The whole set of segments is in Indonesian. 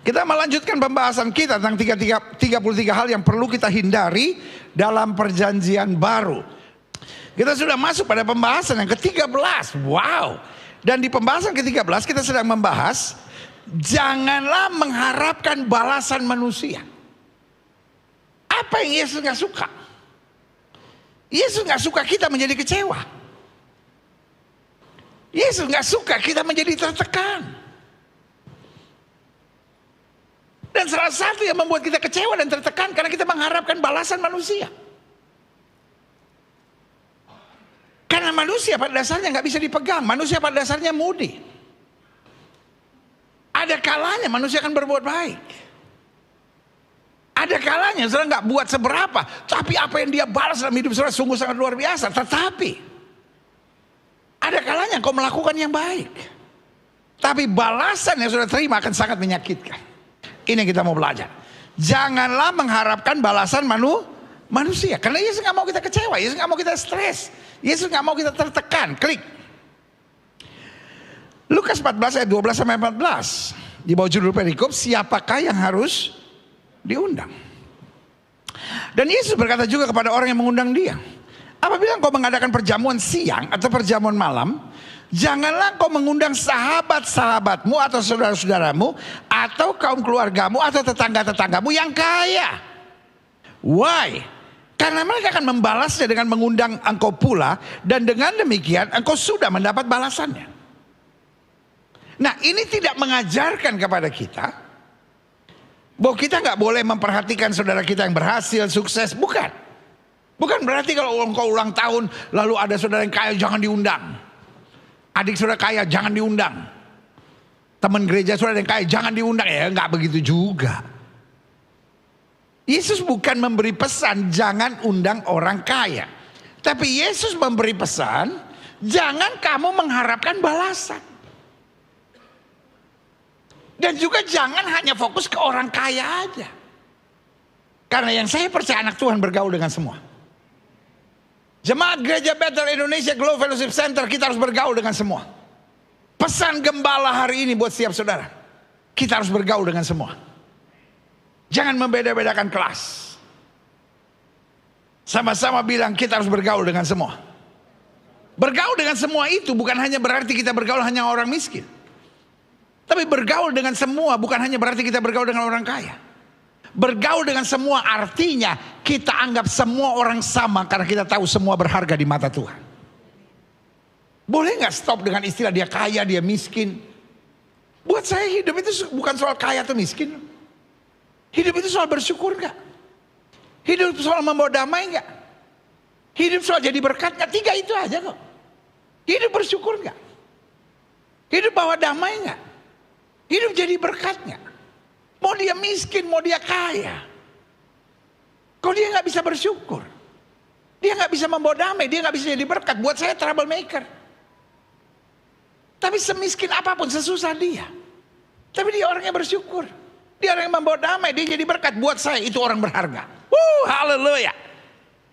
Kita melanjutkan pembahasan kita tentang 33 hal yang perlu kita hindari dalam perjanjian baru. Kita sudah masuk pada pembahasan yang ke-13. Wow. Dan di pembahasan ke-13 kita sedang membahas, janganlah mengharapkan balasan manusia. Apa yang Yesus gak suka? Yesus gak suka kita menjadi kecewa. Yesus gak suka kita menjadi tertekan. Dan salah satu yang membuat kita kecewa dan tertekan karena kita mengharapkan balasan manusia. Karena manusia pada dasarnya nggak bisa dipegang. Manusia pada dasarnya mudi. Ada kalanya manusia akan berbuat baik. Ada kalanya saudara nggak buat seberapa, tapi apa yang dia balas dalam hidup saudara sungguh sangat luar biasa. Tetapi ada kalanya kau melakukan yang baik, tapi balasan yang saudara terima akan sangat menyakitkan. Ini yang kita mau belajar. Janganlah mengharapkan balasan manusia. Karena Yesus gak mau kita kecewa. Yesus gak mau kita stres. Yesus gak mau kita tertekan. Klik. Lukas 14 ayat 12 sampai 14. Di bawah judul perikop, siapakah yang harus diundang? Dan Yesus berkata juga kepada orang yang mengundang dia, apabila engkau mengadakan perjamuan siang atau perjamuan malam, janganlah kau mengundang sahabat-sahabatmu atau saudara-saudaramu atau kaum keluargamu atau tetangga-tetanggamu yang kaya. Why? Karena mereka akan membalasnya dengan mengundang engkau pula, dan dengan demikian engkau sudah mendapat balasannya. Nah, ini tidak mengajarkan kepada kita bahwa kita nggak boleh memperhatikan saudara kita yang berhasil, sukses. Bukan berarti kalau engkau ulang tahun lalu ada saudara yang kaya jangan diundang. Adik saudara kaya jangan diundang. Teman gereja saudara yang kaya jangan diundang. Ya enggak begitu juga. Yesus bukan memberi pesan jangan undang orang kaya. Tapi Yesus memberi pesan jangan kamu mengharapkan balasan. Dan juga jangan hanya fokus ke orang kaya aja. Karena yang saya percaya anak Tuhan bergaul dengan semua. Jemaat Gereja Bethel Indonesia Glow Fellowship Center, kita harus bergaul dengan semua. Pesan gembala hari ini buat setiap saudara, kita harus bergaul dengan semua. Jangan membeda-bedakan kelas. Sama-sama bilang kita harus bergaul dengan semua. Bergaul dengan semua itu bukan hanya berarti kita bergaul hanya orang miskin. Tapi bergaul dengan semua bukan hanya berarti kita bergaul dengan orang kaya. Bergaul dengan semua artinya kita anggap semua orang sama karena kita tahu semua berharga di mata Tuhan. Boleh gak stop dengan istilah dia kaya, dia miskin? Buat saya hidup itu bukan soal kaya atau miskin. Hidup itu soal bersyukur gak? Hidup soal membawa damai gak? Hidup soal jadi berkat gak? 3 itu aja kok. Hidup bersyukur gak? Hidup bawa damai gak? Hidup jadi berkat gak? Mau dia miskin, mau dia kaya. Kok dia gak bisa bersyukur? Dia gak bisa membawa damai, dia gak bisa jadi berkat. Buat saya troublemaker. Tapi semiskin apapun, sesusah dia. Tapi dia orangnya bersyukur. Dia orang yang membawa damai, dia jadi berkat. Buat saya itu orang berharga. Haleluya.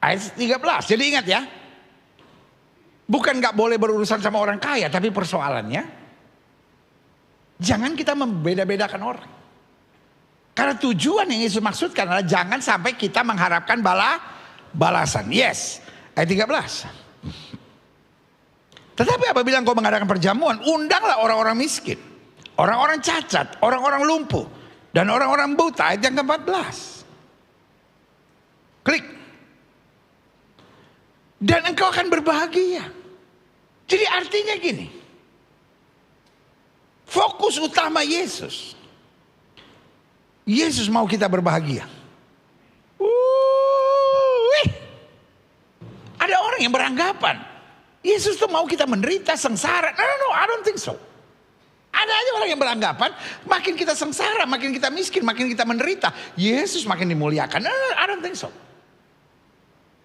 Ayat 13, jadi ingat ya. Bukan gak boleh berurusan sama orang kaya, tapi persoalannya, jangan kita membeda-bedakan orang. Karena tujuan yang Yesus maksudkan adalah jangan sampai kita mengharapkan balasan. Yes, ayat 13. Tetapi apabila engkau mengadakan perjamuan, undanglah orang-orang miskin, orang-orang cacat, orang-orang lumpuh, dan orang-orang buta. Ayat yang ke-14. Klik. Dan engkau akan berbahagia. Jadi artinya gini, fokus utama Yesus, Yesus mau kita berbahagia. Ada orang yang beranggapan Yesus tuh mau kita menderita, sengsara. No, I don't think so. Ada aja orang yang beranggapan makin kita sengsara, makin kita miskin, makin kita menderita, Yesus makin dimuliakan. No, I don't think so.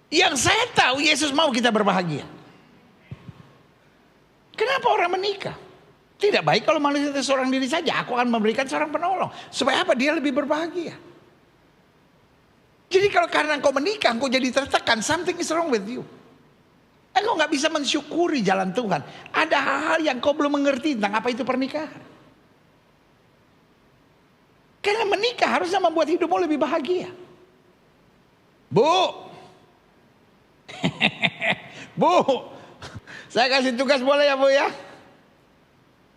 Yang saya tahu Yesus mau kita berbahagia. Kenapa orang menikah? Tidak baik kalau manusia itu seorang diri saja. Aku akan memberikan seorang penolong. Supaya apa? Dia lebih berbahagia. Jadi kalau karena engkau menikah, engkau jadi tertekan, something is wrong with you. Engkau gak bisa mensyukuri jalan Tuhan. Ada hal-hal yang kau belum mengerti tentang apa itu pernikahan. menikah harusnya membuat hidupmu lebih bahagia. Bu, Bu, saya kasih tugas boleh ya Bu ya?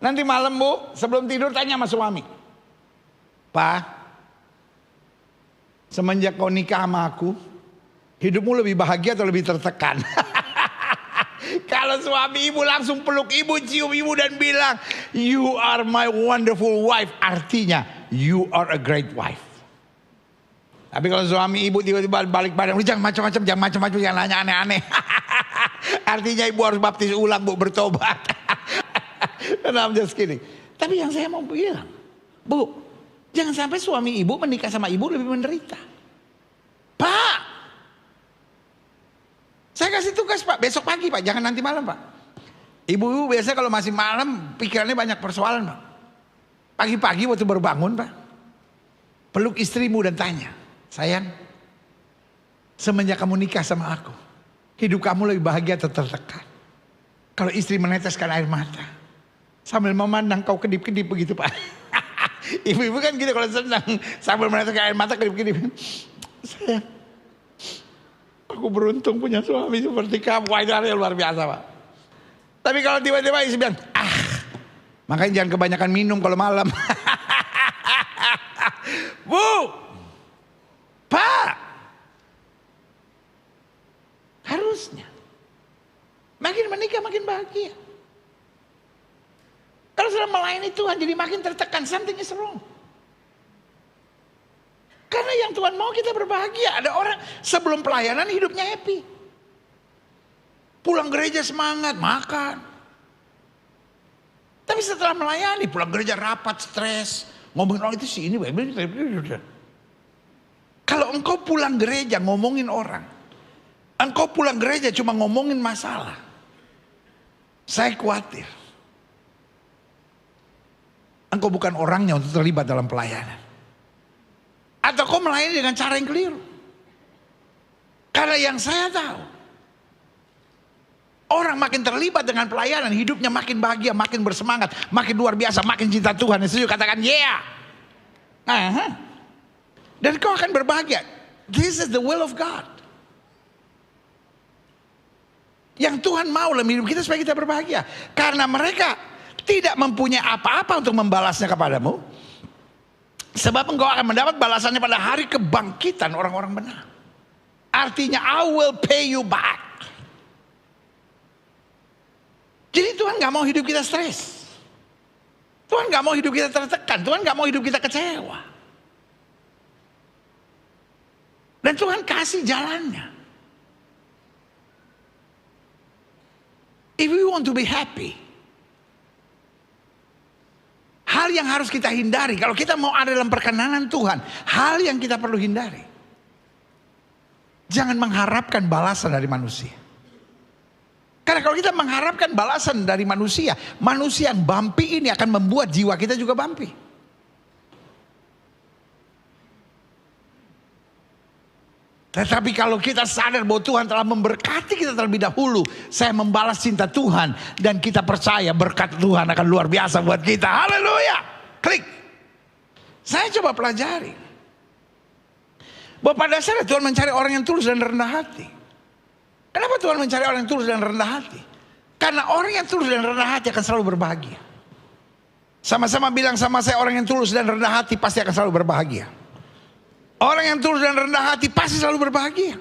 Nanti malam Bu, sebelum tidur tanya sama suami. Pak, semenjak kau nikah sama aku, hidupmu lebih bahagia atau lebih tertekan? Kalau suami ibu langsung peluk ibu, cium ibu dan bilang, "You are my wonderful wife." Artinya, you are a great wife. Tapi kalau suami ibu tiba-tiba balik badan, jangan macam-macam, jangan nanya aneh-aneh. Artinya ibu harus baptis ulang, Bu, bertobat. I'm just kidding. Tapi yang saya mau bilang, Bu, jangan sampai suami ibu menikah sama ibu lebih menderita. Pak, saya kasih tugas Pak, besok pagi Pak, jangan nanti malam Pak. Ibu-ibu biasa kalau masih malam pikirannya banyak persoalan Pak. Pagi-pagi waktu baru bangun Pak, peluk istrimu dan tanya, sayang, semenjak kamu nikah sama aku, hidup kamu lebih bahagia atau tertekan? Kalau istri meneteskan air mata sambil memandang kau kedip-kedip begitu Pak. Ibu-ibu kan gitu kalau senang, sambil meneteskan air mata kedip-kedip. Sayang, aku beruntung punya suami seperti kamu. Wah, itu yang luar biasa Pak. Tapi kalau tiba-tiba istri bilang, makanya jangan kebanyakan minum kalau malam. Bu, Pak, harusnya makin menikah makin bahagia. Kalau sudah melayani Tuhan jadi makin tertekan, something is wrong. Karena yang Tuhan mau kita berbahagia. Ada orang sebelum pelayanan hidupnya happy, pulang gereja semangat, makan. Tapi setelah melayani, pulang gereja rapat, stres, ngomongin orang itu sih ini. Kalau engkau pulang gereja ngomongin orang, engkau pulang gereja cuma ngomongin masalah, saya khawatir engkau bukan orangnya untuk terlibat dalam pelayanan. Atau kau melayani dengan cara yang keliru. Karena yang saya tahu, orang makin terlibat dengan pelayanan, hidupnya makin bahagia, makin bersemangat, makin luar biasa, makin cinta Tuhan. Setuju? Katakan yeah. Dan kau akan berbahagia. This is the will of God. Yang Tuhan mau dalam hidup kita supaya kita berbahagia. Karena mereka tidak mempunyai apa-apa untuk membalasnya kepadamu. Sebab engkau akan mendapat balasannya pada hari kebangkitan orang-orang benar. Artinya I will pay you back. Jadi Tuhan gak mau hidup kita stres. Tuhan gak mau hidup kita tertekan. Tuhan gak mau hidup kita kecewa. Dan Tuhan kasih jalannya. If we want to be happy, hal yang harus kita hindari, kalau kita mau ada dalam perkenanan Tuhan, hal yang kita perlu hindari, jangan mengharapkan balasan dari manusia. Karena kalau kita mengharapkan balasan dari manusia, manusia yang bumpy ini akan membuat jiwa kita juga bumpy. Tetapi kalau kita sadar bahwa Tuhan telah memberkati kita terlebih dahulu, saya membalas cinta Tuhan, dan kita percaya berkat Tuhan akan luar biasa buat kita. Haleluya. Klik. Saya coba pelajari bahwa pada dasarnya Tuhan mencari orang yang tulus dan rendah hati. Kenapa Tuhan mencari orang yang tulus dan rendah hati? Karena orang yang tulus dan rendah hati akan selalu berbahagia. Sama-sama bilang sama saya, orang yang tulus dan rendah hati pasti akan selalu berbahagia. Orang yang tulus dan rendah hati pasti selalu berbahagia.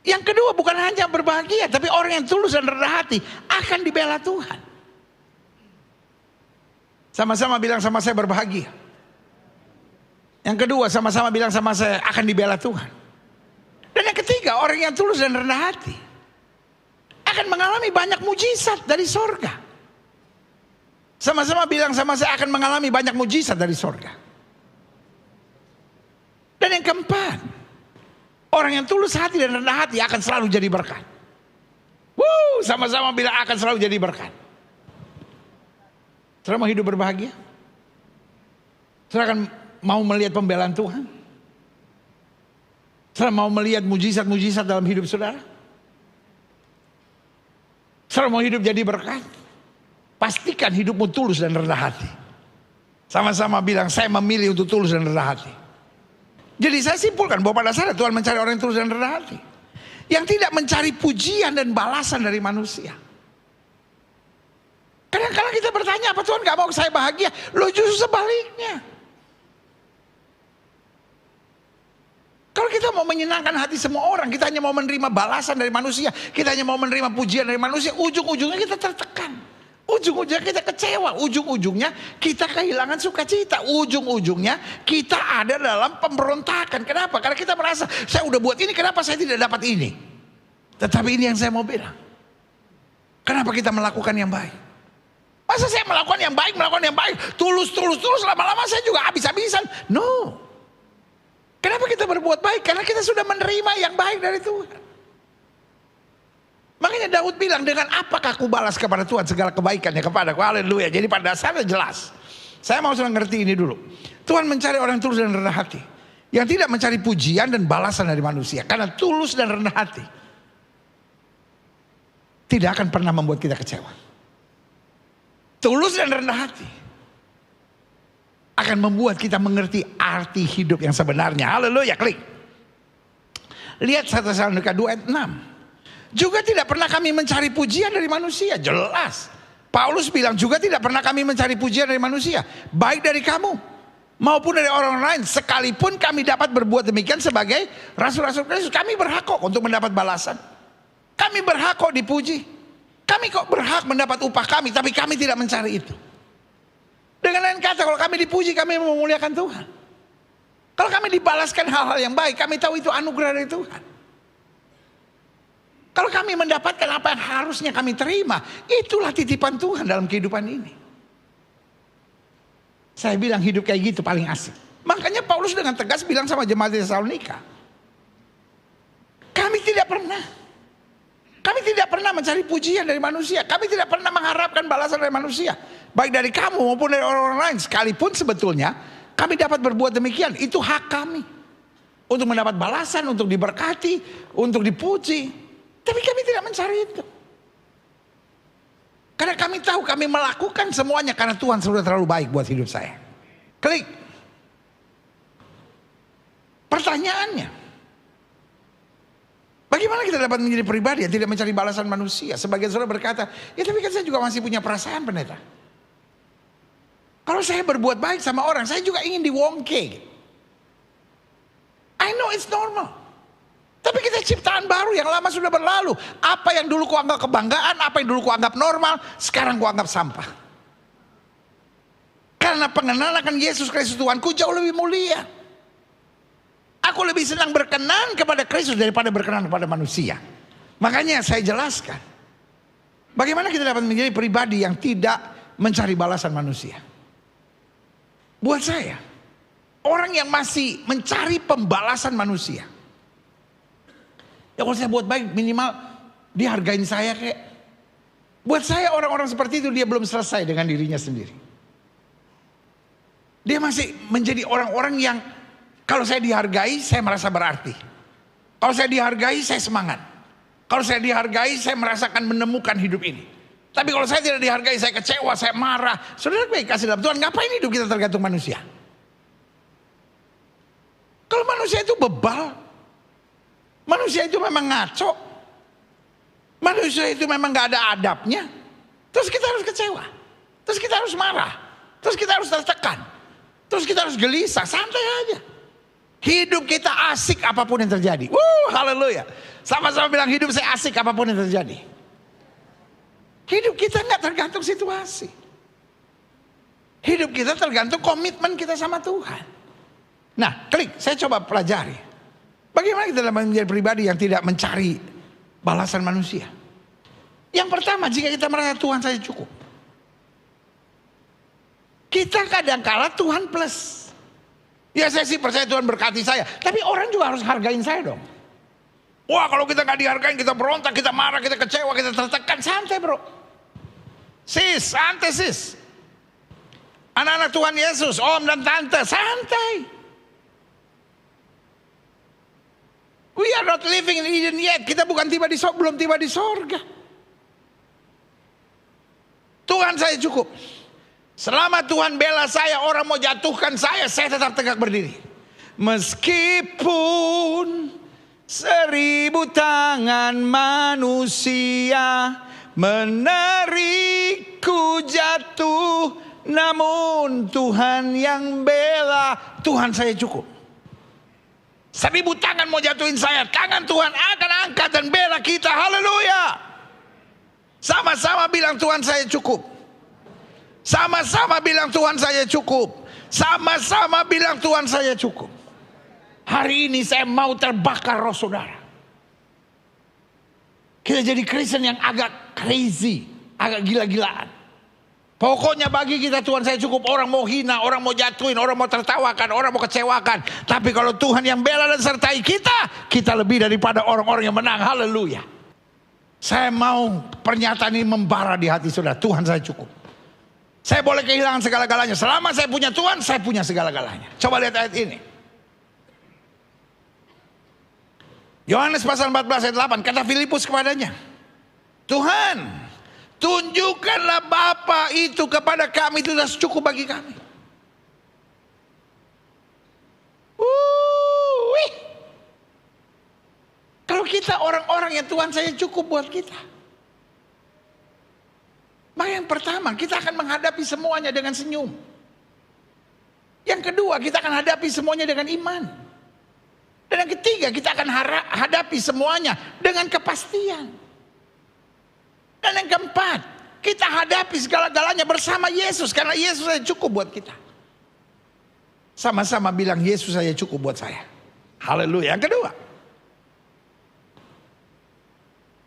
Yang kedua, bukan hanya berbahagia, tapi orang yang tulus dan rendah hati akan dibela Tuhan. Sama-sama bilang sama saya, berbahagia. Yang kedua, sama-sama bilang sama saya, akan dibela Tuhan. Dan yang ketiga, orang yang tulus dan rendah hati akan mengalami banyak mujizat dari sorga. Sama-sama bilang sama saya, akan mengalami banyak mujizat dari sorga. Dan yang keempat, orang yang tulus hati dan rendah hati akan selalu jadi berkat. Sama-sama bilang akan selalu jadi berkat. Saudara mau hidup berbahagia? Saudara akan mau melihat pembelaan Tuhan? Saudara mau melihat mujizat-mujizat dalam hidup saudara? Saudara mau hidup jadi berkat? Pastikan hidupmu tulus dan rendah hati. Sama-sama bilang, saya memilih untuk tulus dan rendah hati. Jadi saya simpulkan bahwa pada dasarnya Tuhan mencari orang yang tulus dan rendah hati, yang tidak mencari pujian dan balasan dari manusia. Kadang-kadang kita bertanya, apa Tuhan gak mau saya bahagia? Loh, justru sebaliknya. Kalau kita mau menyenangkan hati semua orang, kita hanya mau menerima balasan dari manusia, kita hanya mau menerima pujian dari manusia, ujung-ujungnya kita tertekan, ujung-ujungnya kita kecewa, ujung-ujungnya kita kehilangan sukacita, ujung-ujungnya kita ada dalam pemberontakan. Kenapa? Karena kita merasa, saya udah buat ini, kenapa saya tidak dapat ini? Tetapi ini yang saya mau bilang, kenapa kita melakukan yang baik? Masa saya melakukan yang baik, tulus, lama-lama saya juga habis-habisan? No. Kenapa kita berbuat baik? Karena kita sudah menerima yang baik dari Tuhan. Makanya Daud bilang, dengan apakah aku balas kepada Tuhan segala kebaikannya kepadaku? Haleluya. Jadi pada dasarnya jelas. Saya mau sudah ngerti ini dulu. Tuhan mencari orang tulus dan rendah hati, yang tidak mencari pujian dan balasan dari manusia. Karena tulus dan rendah hati tidak akan pernah membuat kita kecewa. Tulus dan rendah hati akan membuat kita mengerti arti hidup yang sebenarnya. Haleluya, klik. Lihat 1 Tesalonika 2 ayat 6. Juga tidak pernah kami mencari pujian dari manusia. Jelas. Paulus bilang, juga tidak pernah kami mencari pujian dari manusia, baik dari kamu maupun dari orang lain. Sekalipun kami dapat berbuat demikian sebagai rasul-rasul Kristus, kami berhak kok untuk mendapat balasan. Kami berhak kok dipuji. Kami kok berhak mendapat upah kami, tapi kami tidak mencari itu. Dengan lain kata, kalau kami dipuji, kami memuliakan Tuhan. Kalau kami dibalaskan hal-hal yang baik, kami tahu itu anugerah dari Tuhan. Kalau kami mendapatkan apa yang harusnya kami terima, itulah titipan Tuhan dalam kehidupan ini. Saya bilang hidup kayak gitu paling asik. Makanya Paulus dengan tegas bilang sama jemaat di Tesalonika, kami tidak pernah mencari pujian dari manusia. Kami tidak pernah mengharapkan balasan dari manusia, baik dari kamu maupun dari orang-orang lain. Sekalipun sebetulnya kami dapat berbuat demikian, itu hak kami untuk mendapat balasan, untuk diberkati, untuk dipuji. Tapi kami tidak mencari itu, karena kami tahu kami melakukan semuanya karena Tuhan sudah terlalu baik buat hidup saya. Klik. Pertanyaannya, bagaimana kita dapat menjadi pribadi yang tidak mencari balasan manusia? Sebagian saudara berkata, ya tapi kan saya juga masih punya perasaan, pendeta. Kalau saya berbuat baik sama orang, saya juga ingin diwongke. I know it's normal. Tapi kita ciptaan baru, yang lama sudah berlalu. Apa yang dulu kuanggap kebanggaan, apa yang dulu kuanggap normal, sekarang kuanggap sampah. Karena pengenalan akan Yesus Kristus Tuhanku jauh lebih mulia. Aku lebih senang berkenan kepada Kristus daripada berkenan kepada manusia. Makanya saya jelaskan, bagaimana kita dapat menjadi pribadi yang tidak mencari balasan manusia. Buat saya, orang yang masih mencari pembalasan manusia, ya kalau saya buat baik, minimal dia hargain saya kayak. Buat saya orang-orang seperti itu, dia belum selesai dengan dirinya sendiri. Dia masih menjadi orang-orang yang kalau saya dihargai, saya merasa berarti. Kalau saya dihargai, saya semangat. Kalau saya dihargai, saya merasakan menemukan hidup ini. Tapi kalau saya tidak dihargai, saya kecewa, saya marah. Saudara baik kasih dalam Tuhan, ngapain hidup kita tergantung manusia? Kalau manusia itu bebal, manusia itu memang ngaco, manusia itu memang gak ada adabnya, terus kita harus kecewa, terus kita harus marah, terus kita harus tertekan, terus kita harus gelisah. Santai aja. Hidup kita asik apapun yang terjadi. Haleluya. Sama-sama bilang, hidup saya asik apapun yang terjadi. Hidup kita gak tergantung situasi. Hidup kita tergantung komitmen kita sama Tuhan. Nah, klik, saya coba pelajari. Bagaimana kita dalam menjadi pribadi yang tidak mencari balasan manusia? Yang pertama, jika kita merasa Tuhan saja cukup. Kita kadang-kala Tuhan plus. Ya saya sih percaya Tuhan berkati saya, tapi orang juga harus hargain saya dong. Wah kalau kita gak dihargain, kita berontak, kita marah, kita kecewa, kita tertekan. Santai bro. Sis, santai sis. Anak-anak Tuhan Yesus, om dan tante, santai. We are not living in Eden yet. Kita bukan belum tiba di sorga. Tuhan saya cukup. Selama Tuhan bela saya, orang mau jatuhkan saya tetap tegak berdiri. Meskipun 1000 tangan manusia menarikku jatuh, namun Tuhan yang bela. Tuhan saya cukup. 1000 tangan mau jatuhin saya, tangan Tuhan akan angkat dan bela kita. Haleluya. Sama-sama bilang Tuhan saya cukup. Sama-sama bilang Tuhan saya cukup. Sama-sama bilang Tuhan saya cukup. Hari ini saya mau terbakar roh saudara. Kita jadi Kristen yang agak crazy, agak gila-gilaan. Pokoknya bagi kita Tuhan saya cukup. Orang mau hina, orang mau jatuhin, orang mau tertawakan, orang mau kecewakan. Tapi kalau Tuhan yang bela dan sertai kita, kita lebih daripada orang-orang yang menang. Haleluya. Saya mau pernyataan ini membara di hati saudara. Tuhan saya cukup. Saya boleh kehilangan segala-galanya. Selama saya punya Tuhan, saya punya segala-galanya. Coba lihat ayat ini. Yohanes pasal 14 ayat 8. Kata Filipus kepadanya, Tuhan, tunjukkanlah Bapa itu kepada kami, itu sudah cukup bagi kami. Kalau kita orang-orang yang Tuhan saya cukup buat kita. Maka yang pertama, kita akan menghadapi semuanya dengan senyum. Yang kedua, kita akan hadapi semuanya dengan iman. Dan yang ketiga, kita akan hadapi semuanya dengan kepastian. Dan yang keempat, kita hadapi segala-galanya bersama Yesus. Karena Yesus saya cukup buat kita. Sama-sama bilang Yesus saya cukup buat saya. Haleluya. Yang kedua.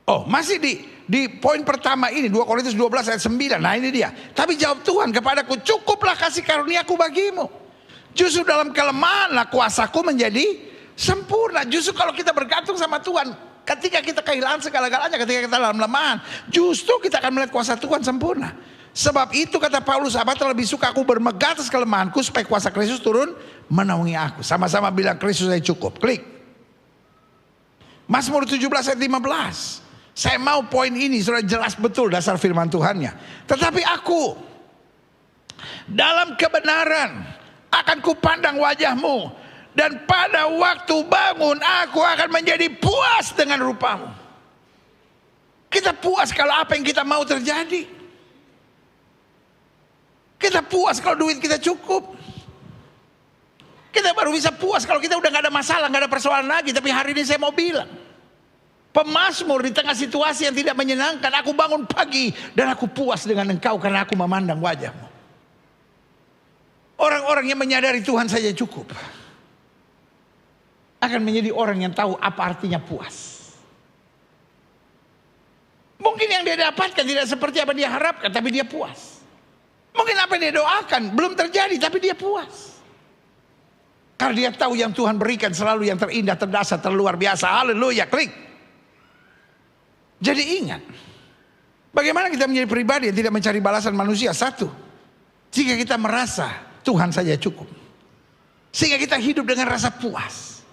Oh, masih di poin pertama ini 2 Korintus 12 ayat 9. Nah ini dia. Tapi jawab Tuhan kepadaku, cukuplah kasih karuniaku bagimu. Justru dalam kelemahanlah kuasaku menjadi sempurna. Justru kalau kita bergantung sama Tuhan, ketika kita kehilangan segala-galanya, ketika kita dalam kelemahan, justru kita akan melihat kuasa Tuhan sempurna. Sebab itu kata Paulus, apa lebih suka aku bermegah atas kelemahanku supaya kuasa Kristus turun menaungi aku. Sama-sama bilang Kristus saya cukup. Klik. Mazmur 17 ayat 15. Saya mau poin ini sudah jelas betul dasar firman Tuhannya. Tetapi aku dalam kebenaran akan kupandang wajahmu, dan pada waktu bangun aku akan menjadi puas dengan rupamu. Kita puas kalau apa yang kita mau terjadi. Kita puas kalau duit kita cukup. Kita baru bisa puas kalau kita udah gak ada masalah, gak ada persoalan lagi. Tapi hari ini saya mau bilang, pemazmur di tengah situasi yang tidak menyenangkan, aku bangun pagi dan aku puas dengan engkau karena aku memandang wajahmu. Orang-orang yang menyadari Tuhan saja cukup akan menjadi orang yang tahu apa artinya puas. Mungkin yang dia dapatkan tidak seperti apa dia harapkan, tapi dia puas. Mungkin apa yang dia doakan belum terjadi, tapi dia puas. Karena dia tahu yang Tuhan berikan selalu yang terindah, terdasar, terluar biasa. Haleluya, klik. Jadi ingat, bagaimana kita menjadi pribadi yang tidak mencari balasan manusia? Satu, jika kita merasa Tuhan saja cukup, sehingga kita hidup dengan rasa puas.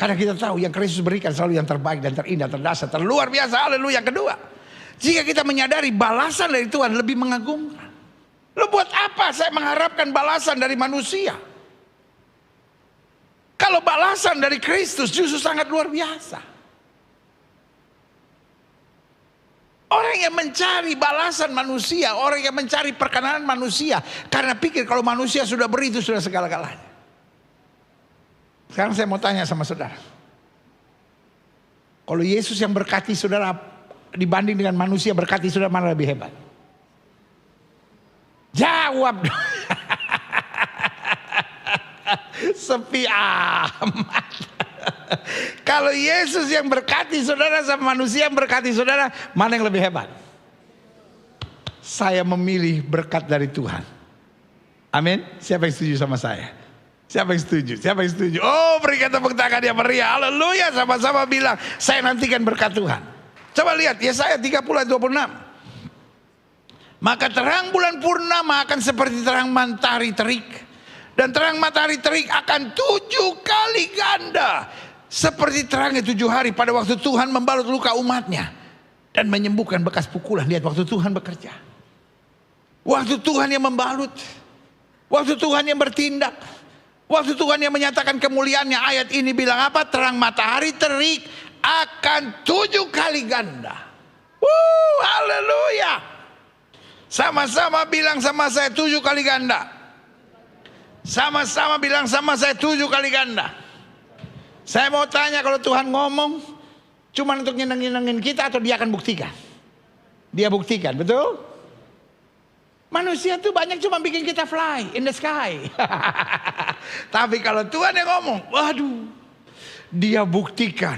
Karena kita tahu yang Kristus berikan selalu yang terbaik dan terindah, terdasar, terluar biasa. Haleluya. Yang kedua, jika kita menyadari balasan dari Tuhan lebih mengagumkan. Lo buat apa saya mengharapkan balasan dari manusia? Kalau balasan dari Kristus justru sangat luar biasa. Orang yang mencari balasan manusia, orang yang mencari perkenanan manusia, karena pikir kalau manusia sudah beri itu sudah segala-galanya. Sekarang saya mau tanya sama saudara, kalau Yesus yang berkati saudara dibanding dengan manusia berkati saudara, mana lebih hebat? Jawab. Sepi amat. Kalau Yesus yang berkati saudara sama manusia yang berkati saudara, mana yang lebih hebat? Saya memilih berkat dari Tuhan. Amin. Siapa yang setuju sama saya? Siapa yang setuju? Siapa yang setuju? Oh, berikan tepuk tangan yang meriah. Haleluya. Sama-sama bilang, saya nantikan berkat Tuhan. Coba lihat Yesaya 30 ayat 26. Maka terang bulan purnama akan seperti terang matahari terik, dan terang matahari terik akan 7 kali ganda seperti terangnya 7 hari pada waktu Tuhan membalut luka umatnya dan menyembuhkan bekas pukulan. Lihat waktu Tuhan bekerja. Waktu Tuhan yang membalut. Waktu Tuhan yang bertindak. Waktu Tuhan yang menyatakan kemuliaannya. Ayat ini bilang apa? Terang matahari terik akan 7 kali ganda. Haleluya. Sama-sama bilang sama saya 7 kali ganda. Sama-sama bilang sama saya 7 kali ganda. Saya mau tanya, kalau Tuhan ngomong cuma untuk nyenengin kita atau dia akan buktikan? Dia buktikan, betul? Manusia tuh banyak cuma bikin kita fly in the sky. Tapi kalau Tuhan yang ngomong, waduh, dia buktikan.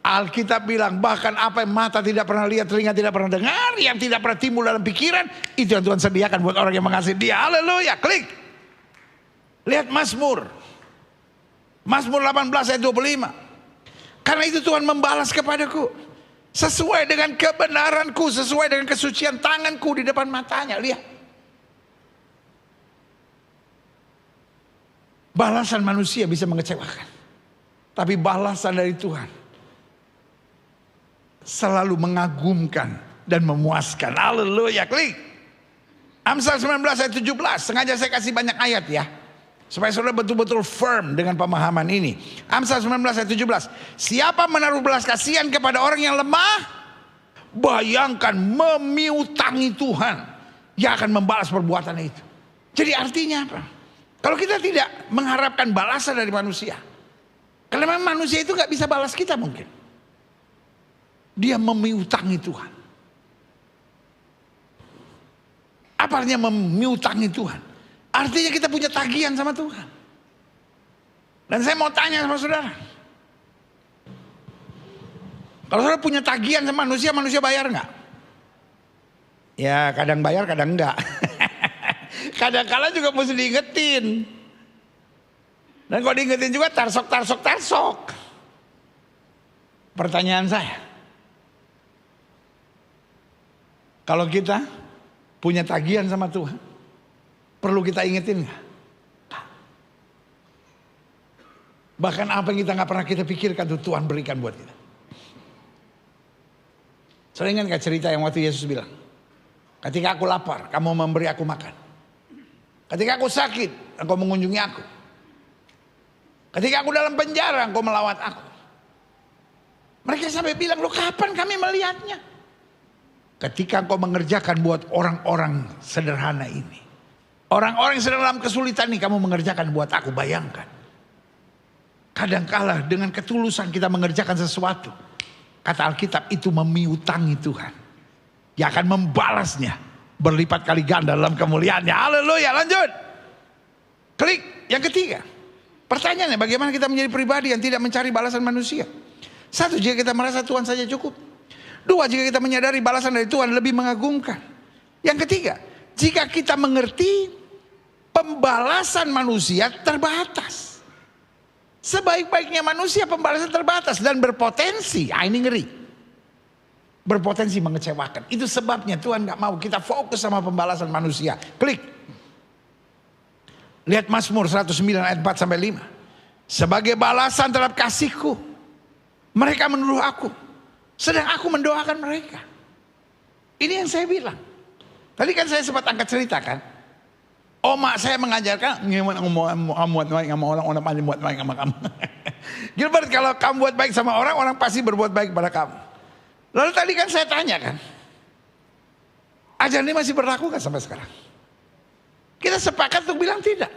Alkitab bilang bahkan apa yang mata tidak pernah lihat, telinga tidak pernah dengar, yang tidak pernah timbul dalam pikiran, itu yang Tuhan sediakan buat orang yang mengasihi dia. Haleluya, klik. Lihat Mazmur 18 ayat 25. Karena itu Tuhan membalas kepadaku sesuai dengan kebenaranku, sesuai dengan kesucian tanganku di depan matanya. Lihat. Balasan manusia bisa mengecewakan. Tapi balasan dari Tuhan selalu mengagumkan dan memuaskan. Haleluya, klik. Amsal 19 ayat 17. Sengaja saya kasih banyak ayat ya, supaya saudara betul-betul firm dengan pemahaman ini. Amsal 19 ayat 17. Siapa menaruh belas kasihan kepada orang yang lemah, bayangkan memiutangi Tuhan yang akan membalas perbuatan itu. Jadi artinya apa? Kalau kita tidak mengharapkan balasan dari manusia, karena memang manusia itu gak bisa balas kita mungkin. Dia memiutangi Tuhan. Apa artinya memiutangi Tuhan? Artinya kita punya tagihan sama Tuhan. Dan saya mau tanya sama saudara, kalau saudara punya tagihan sama manusia, manusia bayar nggak? Ya kadang bayar, kadang enggak. Kadang-kala juga mesti diingetin. Dan kalau diingetin juga tarsok. Pertanyaan saya, kalau kita punya tagihan sama Tuhan, perlu kita ingetin nggak? Bahkan apa yang kita nggak pernah kita pikirkan tuh Tuhan berikan buat kita. Saya ingat gak cerita yang waktu Yesus bilang, ketika aku lapar, kamu memberi aku makan. Ketika aku sakit, engkau mengunjungi aku. Ketika aku dalam penjara, engkau melawat aku. Mereka sampai bilang, loh kapan kami melihatnya? Ketika engkau mengerjakan buat orang-orang sederhana ini. Orang-orang yang sedang dalam kesulitan ini kamu mengerjakan buat aku. Bayangkan. Kadangkala dengan ketulusan kita mengerjakan sesuatu, kata Alkitab itu memiutangi Tuhan. Yang akan membalasnya berlipat kali ganda dalam kemuliaannya. Haleluya, lanjut. Klik, yang ketiga. Pertanyaannya, bagaimana kita menjadi pribadi yang tidak mencari balasan manusia? Satu, jika kita merasa Tuhan saja cukup. Dua, jika kita menyadari balasan dari Tuhan lebih mengagumkan. Yang ketiga, jika kita mengerti pembalasan manusia terbatas. Sebaik-baiknya manusia pembalasan terbatas dan berpotensi. Ini ngeri. Berpotensi mengecewakan. Itu sebabnya Tuhan gak mau kita fokus sama pembalasan manusia. Klik. Lihat Mazmur 109 ayat 4 sampai 5. Sebagai balasan terhadap kasihku, mereka menuduh aku, sedang aku mendoakan mereka. Ini yang saya bilang. Tadi kan saya sempat angkat cerita kan. Oma saya mengajarkan, Gilbert, kalau kamu buat baik sama orang, orang pasti berbuat baik pada kamu. Lalu tadi kan saya tanya kan, ajaran ini masih berlaku kan sampai sekarang? Kita sepakat untuk bilang tidak.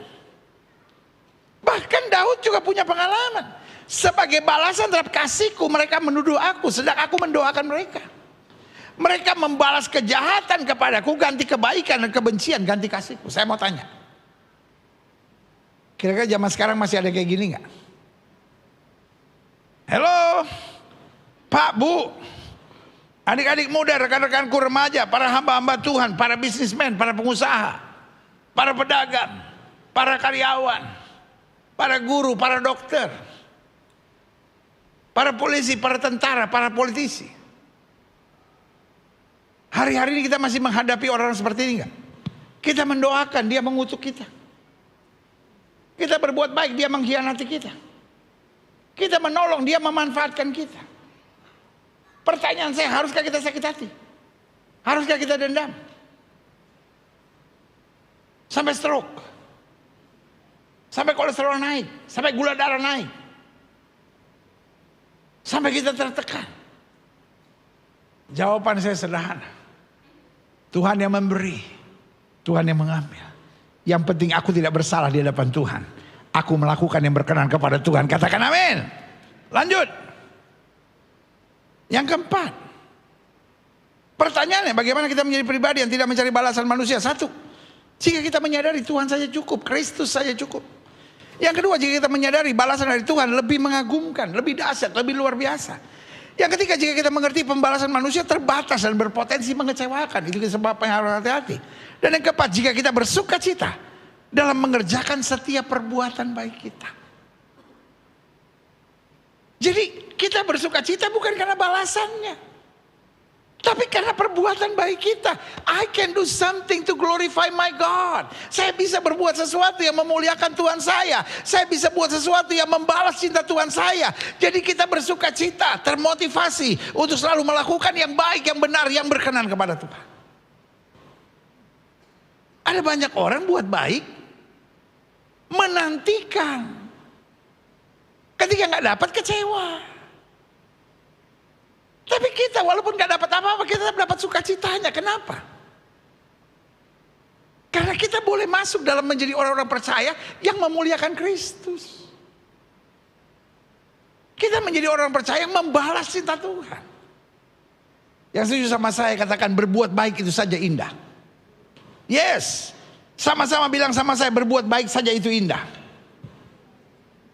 Bahkan Daud juga punya pengalaman. Sebagai balasan terhadap kasihku, mereka menuduh aku, sedang aku mendoakan mereka. Mereka membalas kejahatan kepadaku, ganti kebaikan dan kebencian, ganti kasihku. Saya mau tanya, kira-kira zaman sekarang masih ada kayak gini gak? Halo Pak, Bu, adik-adik muda, rekan-rekanku remaja, para hamba-hamba Tuhan, para bisnismen, para pengusaha, para pedagang, para karyawan, para guru, para dokter, para polisi, para tentara, para politisi. Hari-hari ini kita masih menghadapi orang seperti ini enggak? Kita mendoakan, dia mengutuk kita. Kita berbuat baik, dia mengkhianati kita. Kita menolong, dia memanfaatkan kita. Pertanyaan saya, haruskah kita sakit hati? Haruskah kita dendam? sampai stroke, sampai kolesterol naik, sampai gula darah naik, sampai kita tertekan. Jawaban saya sederhana. Tuhan yang memberi, Tuhan yang mengambil. Yang penting aku tidak bersalah di hadapan Tuhan. Aku melakukan yang berkenan kepada Tuhan. Katakan amin. Lanjut. Yang keempat. Pertanyaannya, bagaimana kita menjadi pribadi yang tidak mencari balasan manusia? Satu, jika kita menyadari Tuhan saja cukup, Kristus saja cukup. Yang kedua, jika kita menyadari balasan dari Tuhan lebih mengagumkan, lebih dahsyat, lebih luar biasa. Yang ketiga, jika kita mengerti pembalasan manusia terbatas dan berpotensi mengecewakan. Itu sebab yang harus hati-hati. Dan yang keempat, jika kita bersuka cita dalam mengerjakan setiap perbuatan baik kita. Jadi kita bersuka cita bukan karena balasannya, tapi karena perbuatan baik kita. I can do something to glorify my God. Saya bisa berbuat sesuatu yang memuliakan Tuhan saya. Saya bisa buat sesuatu yang membalas cinta Tuhan saya. Jadi kita bersuka cita, termotivasi untuk selalu melakukan yang baik, yang benar, yang berkenan kepada Tuhan. Ada banyak orang buat baik, menantikan. Ketika nggak dapat, kecewa. Tapi kita walaupun gak dapat apa-apa, kita tetap dapat sukacitanya. Kenapa? Karena kita boleh masuk dalam menjadi orang-orang percaya yang memuliakan Kristus. Kita menjadi orang percaya yang membalas cinta Tuhan. Yang setuju sama saya katakan berbuat baik itu saja indah. Yes. Sama-sama bilang sama saya, berbuat baik saja itu indah.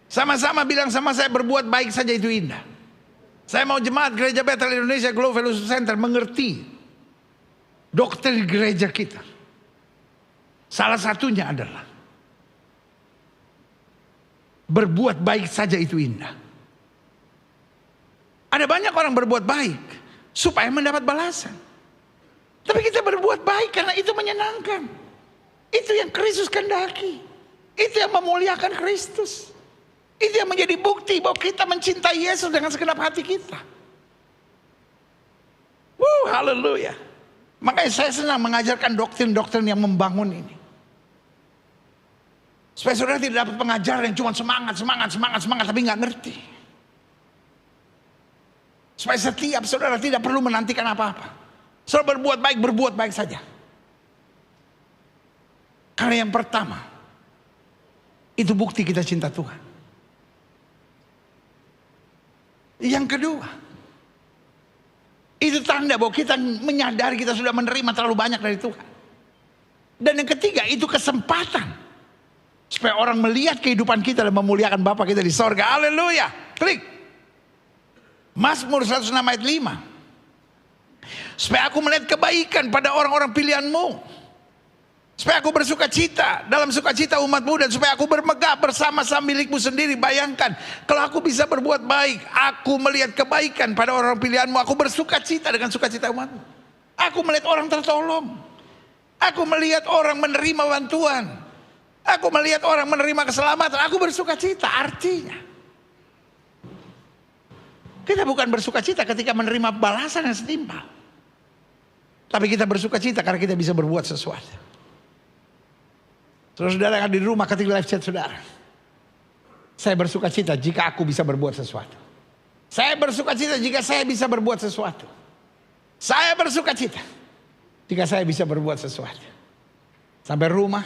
Sama-sama bilang sama saya, berbuat baik saja itu indah. Saya mau jemaat Gereja Bethel Indonesia Glow Fellowship Center mengerti doktrin gereja kita. Salah satunya adalah berbuat baik saja itu indah. Ada banyak orang berbuat baik supaya mendapat balasan. Tapi kita berbuat baik karena itu menyenangkan. Itu yang Kristus kehendaki. Itu yang memuliakan Kristus. Itu yang menjadi bukti bahwa kita mencintai Yesus dengan segenap hati kita. Haleluya. Makanya saya senang mengajarkan doktrin-doktrin yang membangun ini. Supaya saudara tidak dapat pengajaran yang cuma semangat, tapi nggak ngerti. Supaya setiap saudara tidak perlu menantikan apa-apa. Saudara berbuat baik saja. Karena yang pertama, itu bukti kita cinta Tuhan. Yang kedua, itu tanda bahwa kita menyadari kita sudah menerima terlalu banyak dari Tuhan. Dan yang ketiga, itu kesempatan supaya orang melihat kehidupan kita dan memuliakan Bapa kita di sorga. Haleluya. Klik Mazmur 106 ayat 5. Supaya aku melihat kebaikan pada orang-orang pilihanmu, supaya aku bersuka cita dalam sukacita umatmu, dan supaya aku bermegah bersama-sama milikmu sendiri. Bayangkan, kalau aku bisa berbuat baik, aku melihat kebaikan pada orang pilihanmu, aku bersuka cita dengan sukacita umatmu. Aku melihat orang tertolong. Aku melihat orang menerima bantuan. Aku melihat orang menerima keselamatan. Aku bersuka cita. Artinya kita bukan bersuka cita ketika menerima balasan yang setimpal, tapi kita bersuka cita karena kita bisa berbuat sesuatu. Saudara yang ada di rumah, ketik live chat saudara. Saya bersuka cita jika aku bisa berbuat sesuatu. Saya bersuka cita jika saya bisa berbuat sesuatu. Saya bersuka cita jika saya bisa berbuat sesuatu. Sampai rumah,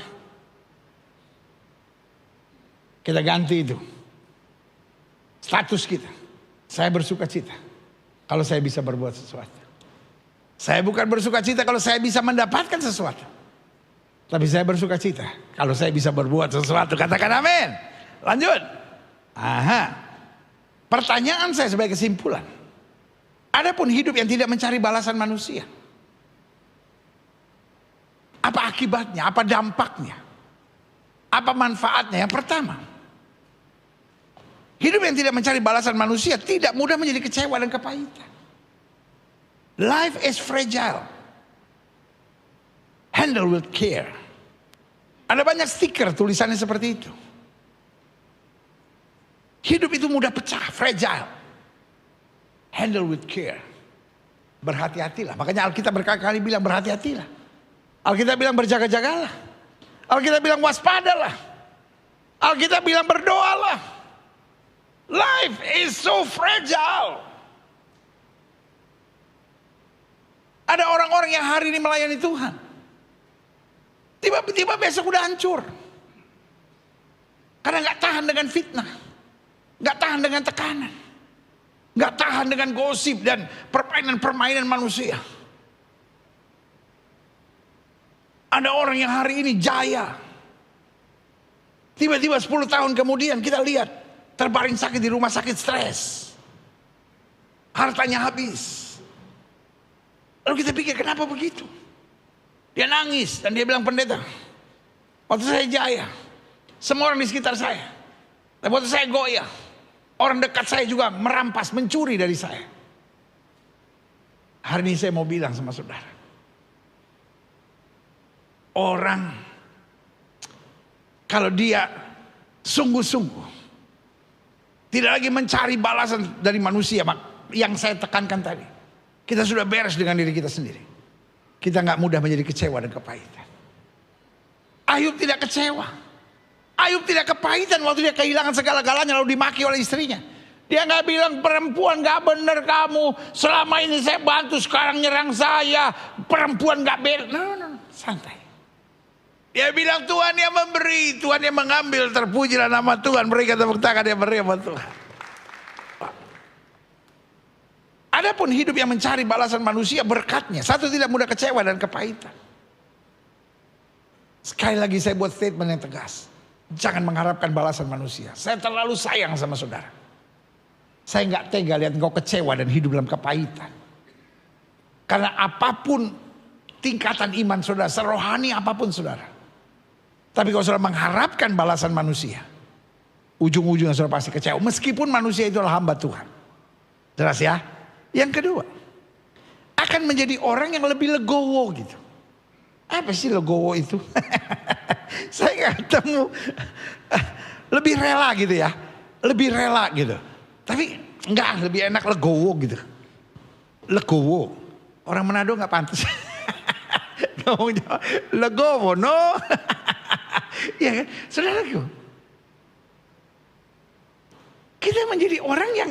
kita ganti itu status kita. Saya bersuka cita kalau saya bisa berbuat sesuatu. Saya bukan bersuka cita kalau saya bisa mendapatkan sesuatu, tapi saya bersuka cita kalau saya bisa berbuat sesuatu. Katakan amin. Lanjut. Pertanyaan saya sebagai kesimpulan, adapun hidup yang tidak mencari balasan manusia, apa akibatnya? Apa dampaknya? Apa manfaatnya? Yang pertama, hidup yang tidak mencari balasan manusia tidak mudah menjadi kecewa dan kepahitan. Life is fragile. Handle with care. Ada banyak stiker tulisannya seperti itu. Hidup itu mudah pecah, fragile. Handle with care. Berhati-hatilah. Makanya Alkitab berkali-kali bilang berhati-hatilah. Alkitab bilang berjaga-jagalah. Alkitab bilang waspadalah. Alkitab bilang berdoalah. Life is so fragile. Ada orang-orang yang hari ini melayani Tuhan, tiba-tiba besok udah hancur. Karena gak tahan dengan fitnah, gak tahan dengan tekanan, gak tahan dengan gosip dan permainan-permainan manusia. Ada orang yang hari ini jaya, tiba-tiba 10 tahun kemudian kita lihat terbaring sakit di rumah sakit, stres, hartanya habis. Lalu kita pikir kenapa begitu? Dia nangis dan dia bilang, pendeta, waktu saya jaya, semua orang di sekitar saya, dan waktu saya goyah, orang dekat saya juga merampas, mencuri dari saya. Hari ini saya mau bilang sama saudara, orang kalau dia sungguh-sungguh tidak lagi mencari balasan dari manusia, yang saya tekankan tadi, kita sudah beres dengan diri kita sendiri. Kita gak mudah menjadi kecewa dan kepahitan. Ayub tidak kecewa, Ayub tidak kepahitan waktu dia kehilangan segala-galanya lalu dimaki oleh istrinya. Dia gak bilang, perempuan gak bener kamu, selama ini saya bantu, sekarang nyerang saya, perempuan gak bener. No, santai. Dia bilang, Tuhan yang memberi, Tuhan yang mengambil, terpujilah nama Tuhan. Mereka tepuk tangan, yang beri sama Tuhan. Adapun hidup yang mencari balasan manusia, berkatnya satu, tidak mudah kecewa dan kepahitan. Sekali lagi saya buat statement yang tegas, jangan mengharapkan balasan manusia. Saya terlalu sayang sama saudara. Saya gak tega lihat engkau kecewa dan hidup dalam kepahitan. Karena apapun tingkatan iman saudara, serohani apapun saudara, tapi kalau saudara mengharapkan balasan manusia, ujung-ujungnya saudara pasti kecewa. Meskipun manusia itu adalah hamba Tuhan. Jelas ya? Yang kedua, akan menjadi orang yang lebih legowo gitu. Apa sih legowo itu? Saya gak ketemu. Lebih rela gitu ya. Lebih rela gitu. Tapi enggak, lebih enak legowo gitu. Legowo. Orang Manado gak pantas. Ngomong legowo, no? Ya kan? Saudaraku, kita menjadi orang yang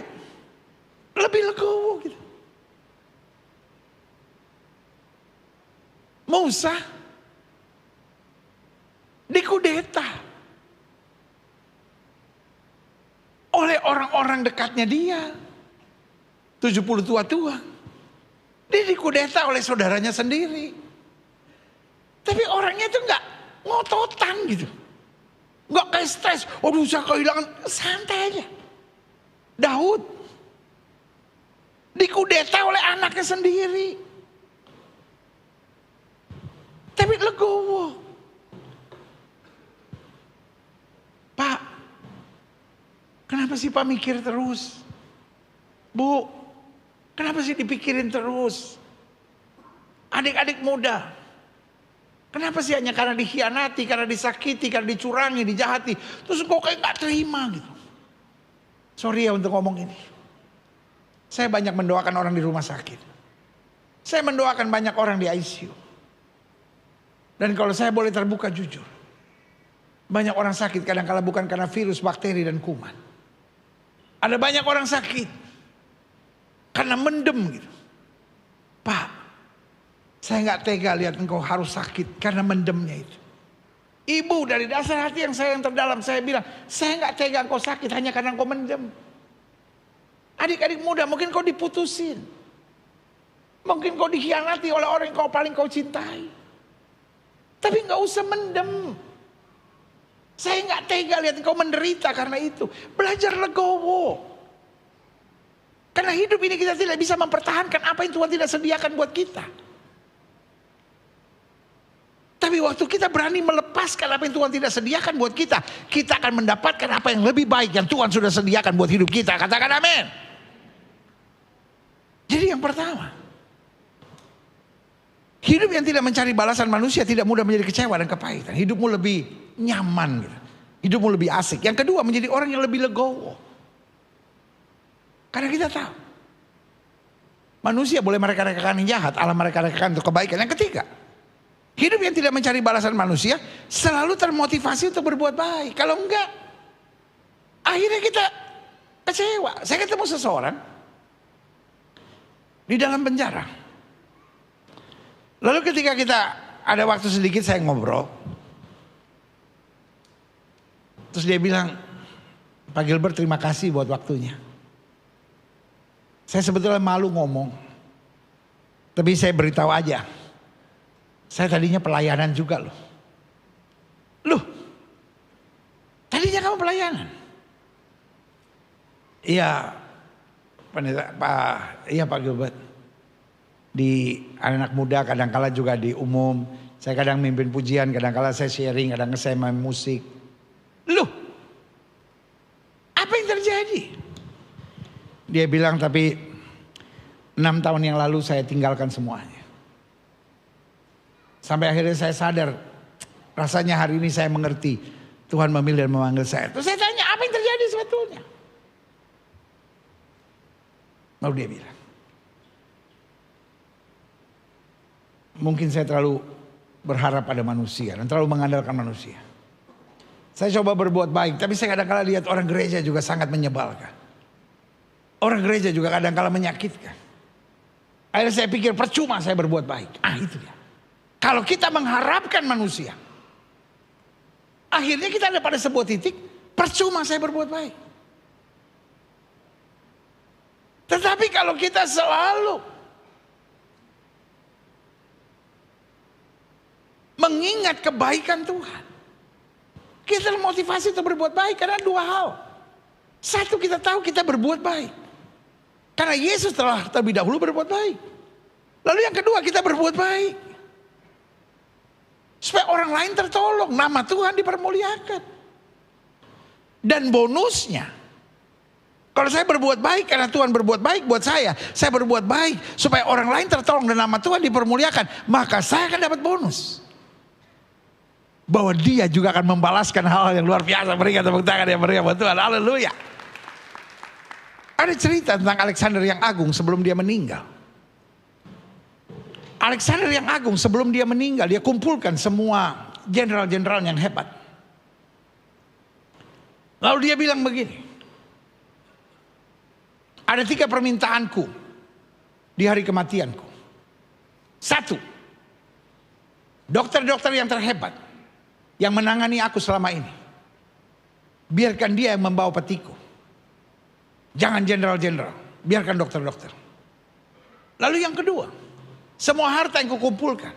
lebih legowo gitu. Musa dikudeta oleh orang-orang dekatnya dia, 70 tua-tua. Dia dikudeta oleh saudaranya sendiri. Tapi orangnya itu gak ngototan gitu, gak kayak stres. Waduh, saya kehilangan, santai aja. Daud dikudeta oleh anaknya sendiri, tapi legowo. Pak, kenapa sih Pak mikir terus? Bu, kenapa sih dipikirin terus? Adik-adik muda, kenapa sih hanya karena dikhianati, karena disakiti, karena dicurangi, dijahati, terus kok kayak gak terima gitu? Sorry ya untuk ngomong ini. Saya banyak mendoakan orang di rumah sakit. Saya mendoakan banyak orang di ICU. Dan kalau saya boleh terbuka jujur, banyak orang sakit kadang-kala bukan karena virus, bakteri, dan kuman. Ada banyak orang sakit karena mendem gitu. Pak, saya gak tega lihat engkau harus sakit karena mendemnya itu. Ibu, dari dasar hati yang saya yang terdalam, saya bilang, saya gak tega engkau sakit hanya karena engkau mendem. Adik-adik muda, mungkin kau diputusin, mungkin kau dikhianati oleh orang yang kau paling kau cintai, tapi gak usah mendem. Saya gak tega lihat engkau menderita karena itu. Belajar legowo. Karena hidup ini kita tidak bisa mempertahankan apa yang Tuhan tidak sediakan buat kita. Tapi waktu kita berani melepaskan apa yang Tuhan tidak sediakan buat kita, kita akan mendapatkan apa yang lebih baik yang Tuhan sudah sediakan buat hidup kita. Katakan amin. Jadi yang pertama, hidup yang tidak mencari balasan manusia tidak mudah menjadi kecewa dan kepahitan. Hidupmu lebih nyaman gitu. Hidupmu lebih asik. Yang kedua, menjadi orang yang lebih legowo. Karena kita tahu, manusia boleh mereka-rekakan yang jahat, Allah mereka-rekakan untuk kebaikan. Yang ketiga, Hidup yang tidak mencari balasan manusia selalu termotivasi untuk berbuat baik. Kalau enggak, akhirnya kita kecewa. Saya ketemu seseorang di dalam penjara. Lalu ketika kita ada waktu sedikit, saya ngobrol. Terus dia bilang, Pak Gilbert, terima kasih buat waktunya. Saya sebetulnya malu ngomong, tapi saya beritahu aja. Saya tadinya pelayanan juga loh. Loh, tadinya kamu pelayanan? Iya, Pak Gilbert. Di anak muda kadang-kala juga di umum. Saya kadang mimpin pujian, kadang-kala saya sharing, kadang saya main musik. Loh, apa yang terjadi? Dia bilang, tapi 6 tahun yang lalu saya tinggalkan semuanya. Sampai akhirnya saya sadar, rasanya hari ini saya mengerti Tuhan memilih dan memanggil saya. Terus saya tanya, apa yang terjadi sebetulnya? Lalu dia bilang, mungkin saya terlalu berharap pada manusia dan terlalu mengandalkan manusia. Saya coba berbuat baik, tapi saya kadang-kala lihat orang gereja juga sangat menyebalkan. Orang gereja juga kadang-kala menyakitkan. Akhirnya saya pikir percuma saya berbuat baik. Itu dia. Kalau kita mengharapkan manusia, akhirnya kita ada pada sebuah titik, percuma saya berbuat baik. Tetapi kalau kita selalu mengingat kebaikan Tuhan, kita termotivasi untuk berbuat baik karena 2 hal. Satu, kita tahu kita berbuat baik karena Yesus telah terlebih dahulu berbuat baik. Lalu yang kedua, kita berbuat baik supaya orang lain tertolong, nama Tuhan dipermuliakan. Dan bonusnya, kalau saya berbuat baik karena Tuhan berbuat baik buat saya berbuat baik supaya orang lain tertolong dan nama Tuhan dipermuliakan, maka saya akan dapat bonus. Bahwa dia juga akan membalaskan hal-hal yang luar biasa. Berikan tepuk tangan yang meriah buat Tuhan. Haleluya. Ada cerita tentang Alexander yang Agung sebelum dia meninggal. Alexander yang Agung sebelum dia meninggal, dia kumpulkan semua jenderal-jenderal yang hebat. Lalu dia bilang begini, ada 3 permintaanku di hari kematianku. 1, dokter-dokter yang terhebat yang menangani aku selama ini, biarkan dia yang membawa petiku. Jangan jenderal-jenderal, biarkan dokter-dokter. Lalu yang kedua, semua harta yang kukumpulkan,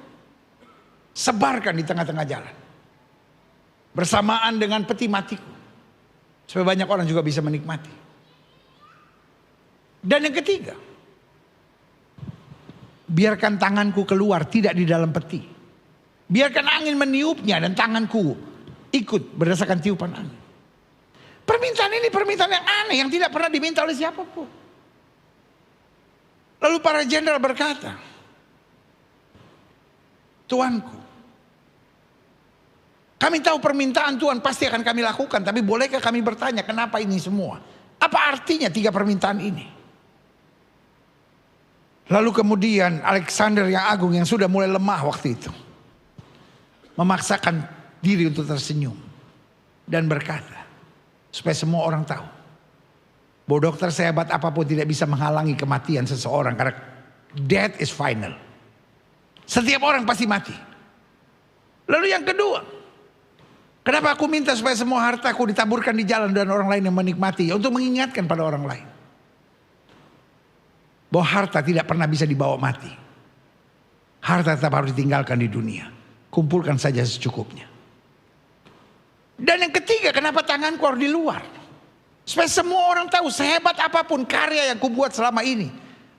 sebarkan di tengah-tengah jalan. Bersamaan dengan peti matiku. Supaya banyak orang juga bisa menikmati. Dan yang ketiga, biarkan tanganku keluar tidak di dalam peti. Biarkan angin meniupnya dan tanganku ikut berdasarkan tiupan angin. Permintaan ini permintaan yang aneh yang tidak pernah diminta oleh siapapun. Lalu para jenderal berkata, Tuanku, kami tahu permintaan Tuhan pasti akan kami lakukan, tapi bolehkah kami bertanya kenapa ini semua? Apa artinya 3 permintaan ini? Lalu kemudian Alexander yang Agung yang sudah mulai lemah waktu itu, memaksakan diri untuk tersenyum dan berkata, supaya semua orang tahu bahwa dokter sehebat apapun tidak bisa menghalangi kematian seseorang, karena death is final. Setiap orang pasti mati. Lalu yang kedua, kenapa aku minta supaya semua hartaku ditaburkan di jalan dan orang lain yang menikmati, untuk mengingatkan pada orang lain bahwa harta tidak pernah bisa dibawa mati. Harta tetap harus ditinggalkan di dunia. Kumpulkan saja secukupnya. Dan yang ketiga, kenapa tanganku harus di luar? Supaya semua orang tahu sehebat apapun karya yang kubuat selama ini,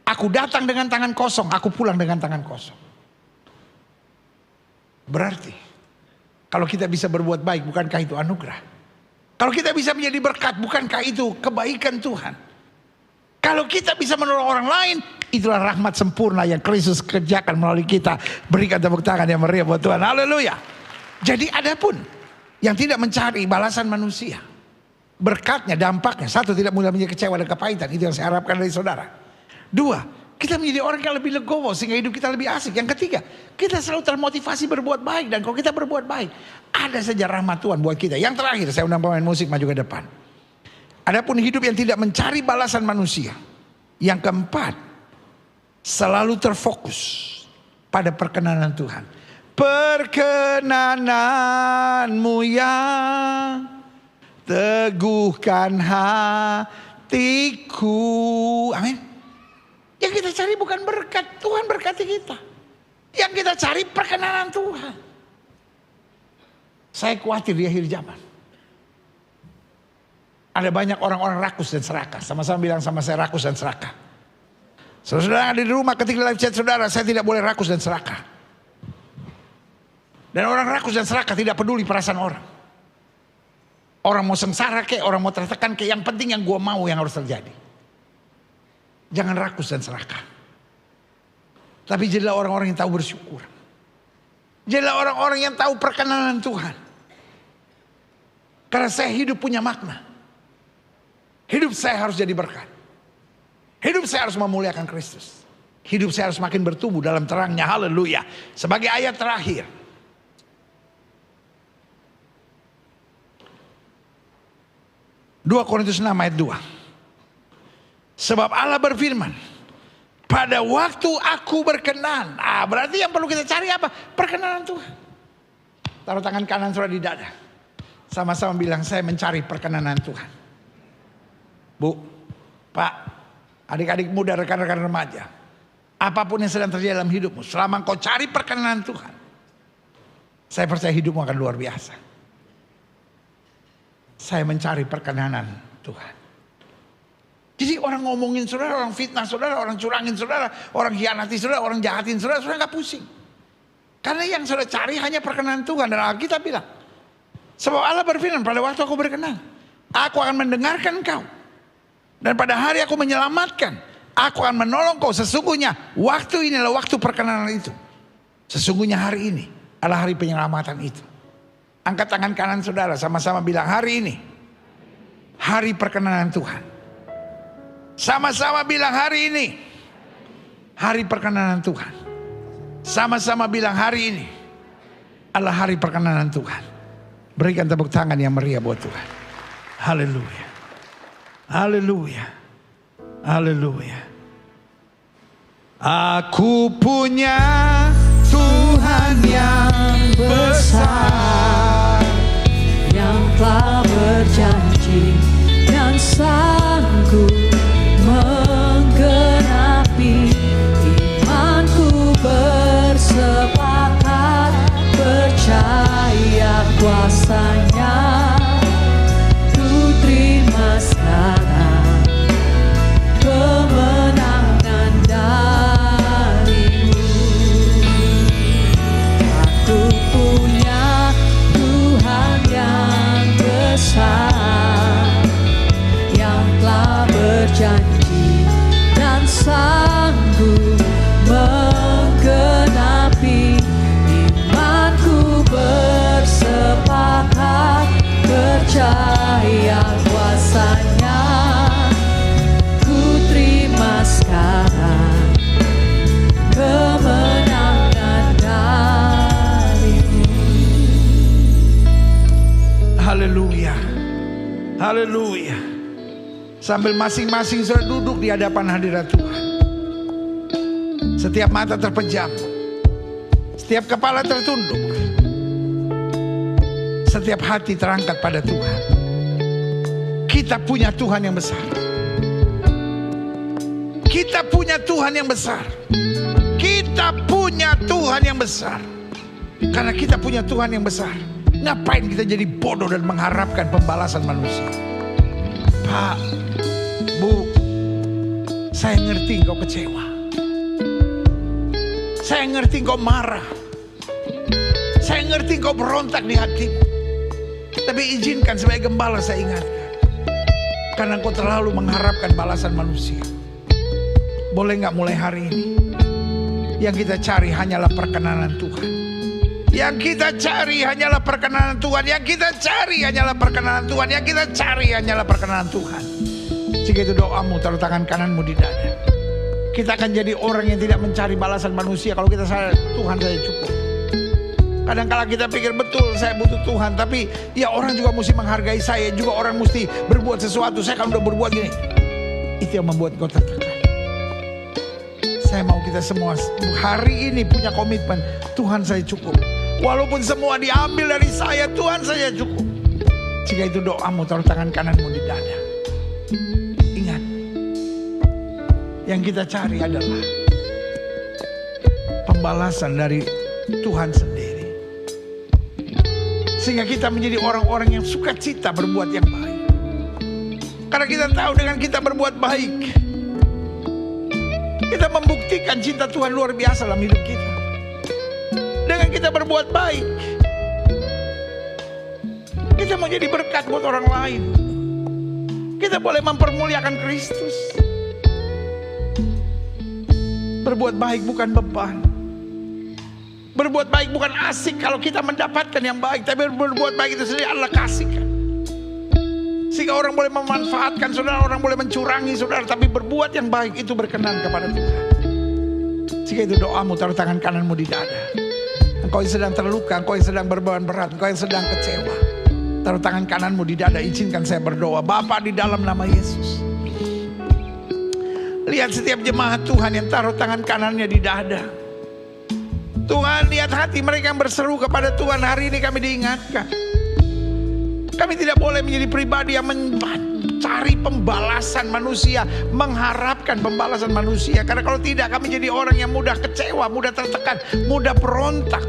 aku datang dengan tangan kosong, aku pulang dengan tangan kosong. Berarti kalau kita bisa berbuat baik, bukankah itu anugerah? Kalau kita bisa menjadi berkat, bukankah itu kebaikan Tuhan? Kalau kita bisa menolong orang lain, itulah rahmat sempurna yang Kristus kerjakan melalui kita. Berikan tepuk tangan yang meriah buat Tuhan. Haleluya. Jadi adapun yang tidak mencari balasan manusia, berkatnya, dampaknya, 1, tidak mudah menjadi kecewa dan kepahitan. Itu yang saya harapkan dari saudara. 2, Kita menjadi orang yang lebih legowo sehingga hidup kita lebih asik. Yang ketiga, kita selalu termotivasi berbuat baik. Dan kalau kita berbuat baik, ada saja rahmat Tuhan buat kita. Yang terakhir, saya undang pemain musik maju ke depan. Adapun hidup yang tidak mencari balasan manusia. Yang keempat, selalu terfokus pada perkenanan Tuhan. Perkenananmu yang teguhkan hatiku. Amin. Yang kita cari bukan berkat, Tuhan berkati kita. Yang kita cari perkenanan Tuhan. Saya khawatir di akhir zaman. Ada banyak orang-orang rakus dan serakah. Sama-sama bilang sama saya, rakus dan serakah. Saudara ada di rumah, ketika live chat saudara, saya tidak boleh rakus dan serakah. Dan orang rakus dan serakah tidak peduli perasaan orang. Orang mau sengsara kek, orang mau tertekan kek, yang penting yang gue mau yang harus terjadi. Jangan rakus dan serakah. Tapi jadilah orang-orang yang tahu bersyukur. Jadilah orang-orang yang tahu perkenanan Tuhan. Karena saya hidup punya makna. Hidup saya harus jadi berkat. Hidup saya harus memuliakan Kristus. Hidup saya harus makin bertumbuh dalam terangnya. Haleluya. Sebagai ayat terakhir. Dua Korintus 6 ayat 2. Sebab Allah berfirman, pada waktu aku berkenan. Berarti yang perlu kita cari apa? Perkenanan Tuhan. Taruh tangan kanan saudara di dada. Sama-sama bilang, saya mencari perkenanan Tuhan. Bu, Pak, adik-adik muda, rekan-rekan remaja. Apapun yang sedang terjadi dalam hidupmu, selama kau cari perkenanan Tuhan, saya percaya hidupmu akan luar biasa. Saya mencari perkenanan Tuhan. Jadi orang ngomongin saudara, orang fitnah saudara, orang curangin saudara, orang hianati saudara, orang jahatin saudara, saudara gak pusing. Karena yang saudara cari hanya perkenanan Tuhan. Dan Alkitab bilang, sebab Allah berfirman, pada waktu aku berkenan, aku akan mendengarkan engkau. Dan pada hari aku menyelamatkan, aku akan menolong kau. Sesungguhnya waktu ini adalah waktu perkenanan itu. Sesungguhnya hari ini adalah hari penyelamatan itu. Angkat tangan kanan saudara, sama-sama bilang, hari ini hari perkenanan Tuhan. Sama-sama bilang, hari ini hari perkenanan Tuhan. Sama-sama bilang, hari ini adalah hari perkenanan Tuhan. Berikan tepuk tangan yang meriah buat Tuhan. Haleluya. Haleluya. Haleluya. Aku punya Tuhan yang besar, yang telah berjanji dan sanggup menggenapi. Imanku bersepakat, percaya kuasanya. Ku terima sekarang kemenangan darimu. Aku punya Tuhan yang besar, yang telah berjanji dan sanggup menggenapi. Imanku bersepakat, percaya kuasanya. Ku terima sekarang kemenangan darimu. haleluya. Haleluya. Sambil masing-masing saudara duduk di hadapan hadirat Tuhan. Setiap mata terpejam, setiap kepala tertunduk, setiap hati terangkat pada Tuhan. Kita punya Tuhan yang besar. Kita punya Tuhan yang besar. Kita punya Tuhan yang besar. Karena kita punya Tuhan yang besar, ngapain kita jadi bodoh dan mengharapkan pembalasan manusia? Pak, Bu, saya ngerti engkau kecewa. Saya ngerti engkau marah. Saya ngerti engkau berontak di hatimu. Tapi izinkan sebagai gembala saya ingatkan, karena engkau terlalu mengharapkan balasan manusia. Boleh gak mulai hari ini, yang kita cari hanyalah perkenanan Tuhan. Yang kita cari hanyalah perkenanan Tuhan. Yang kita cari hanyalah perkenanan Tuhan. Yang kita cari hanyalah perkenanan Tuhan. Jika itu doamu, taruh tangan kananmu di dada. kita akan jadi orang yang tidak mencari balasan manusia. Kalau kita sadar Tuhan saya cukup. Kadang-kala kita pikir betul saya butuh Tuhan, tapi ya orang juga mesti menghargai saya, juga orang mesti berbuat sesuatu. Saya kan udah berbuat gini. Itu yang membuat kau tertekan. Saya mau kita semua hari ini punya komitmen, Tuhan saya cukup. Walaupun semua diambil dari saya, Tuhan saya cukup. Jika itu doamu, taruh tangan kananmu di dada. Ingat, yang kita cari adalah pembalasan dari Tuhan sendiri, sehingga kita menjadi orang-orang yang sukacita berbuat yang baik. Karena kita tahu dengan kita berbuat baik, kita membuktikan cinta Tuhan luar biasa dalam hidup kita. Dengan kita berbuat baik, kita menjadi berkat buat orang lain. Kita boleh mempermuliakan Kristus. Berbuat baik bukan beban. Berbuat baik bukan asik kalau kita mendapatkan yang baik, tapi berbuat baik itu sendiri Allah kasihkan. Sehingga orang boleh memanfaatkan saudara, orang boleh mencurangi saudara, tapi berbuat yang baik itu berkenan kepada Tuhan. Jika itu doamu, taruh tangan kananmu di dada. Engkau yang sedang terluka, engkau yang sedang berbeban berat, engkau yang sedang kecewa, taruh tangan kananmu di dada, izinkan saya berdoa. Bapa, di dalam nama Yesus, lihat setiap jemaat Tuhan yang taruh tangan kanannya di dada. Tuhan, lihat hati mereka yang berseru kepada Tuhan. Hari ini kami diingatkan, kami tidak boleh menjadi pribadi yang mencari pembalasan manusia, mengharapkan pembalasan manusia. Karena kalau tidak, kami jadi orang yang mudah kecewa, mudah tertekan, mudah berontak.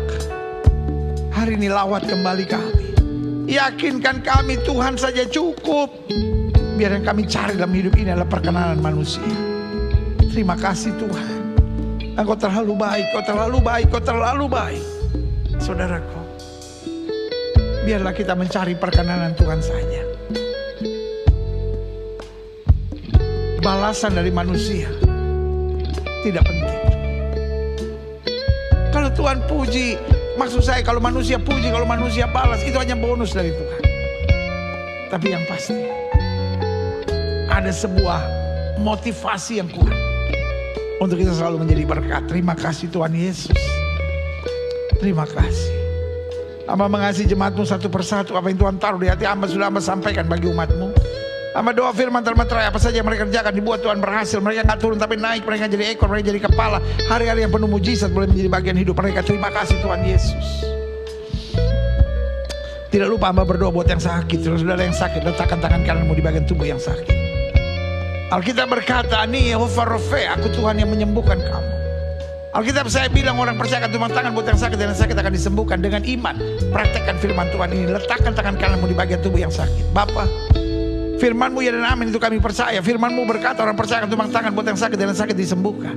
Hari ini lawat kembali kami, yakinkan kami Tuhan saja cukup. Biar yang kami cari dalam hidup ini adalah perkenanan manusia. Terima kasih Tuhan, Engkau terlalu baik, Kau terlalu baik, Kau terlalu baik. Saudaraku, biarlah kita mencari perkenanan Tuhan saja. Balasan dari manusia tidak penting. Kalau Tuhan puji, maksud saya kalau manusia puji, kalau manusia balas, itu hanya bonus dari Tuhan. Tapi yang pasti ada sebuah motivasi yang kuat untuk kita selalu menjadi berkat. Terima kasih Tuhan Yesus. Terima kasih. Hamba mengasihi jemaatmu satu persatu. Apa yang Tuhan taruh di hati hamba sudah hamba sampaikan bagi umatmu. Hamba doa firman termeterai, apa saja yang mereka kerjakan dibuat Tuhan berhasil. Mereka gak turun tapi naik, mereka jadi ekor, mereka jadi kepala. Hari-hari yang penuh mujizat boleh menjadi bagian hidup mereka. Terima kasih Tuhan Yesus. Tidak lupa hamba berdoa buat yang sakit. Saudara yang sakit, letakkan tangan kananmu di bagian tubuh yang sakit. Alkitab berkata, "Ani Yehova Rofe, aku Tuhan yang menyembuhkan kamu." Alkitab saya bilang orang percaya tumpang tangan buat yang sakit, dan yang sakit akan disembuhkan. Dengan iman praktekkan firman Tuhan ini. Letakkan tangan kananmu di bagian tubuh yang sakit. Bapa, firman-Mu ya dan amin itu kami percaya. Firman-Mu berkata orang percaya tumpang tangan buat yang sakit, dan yang sakit disembuhkan.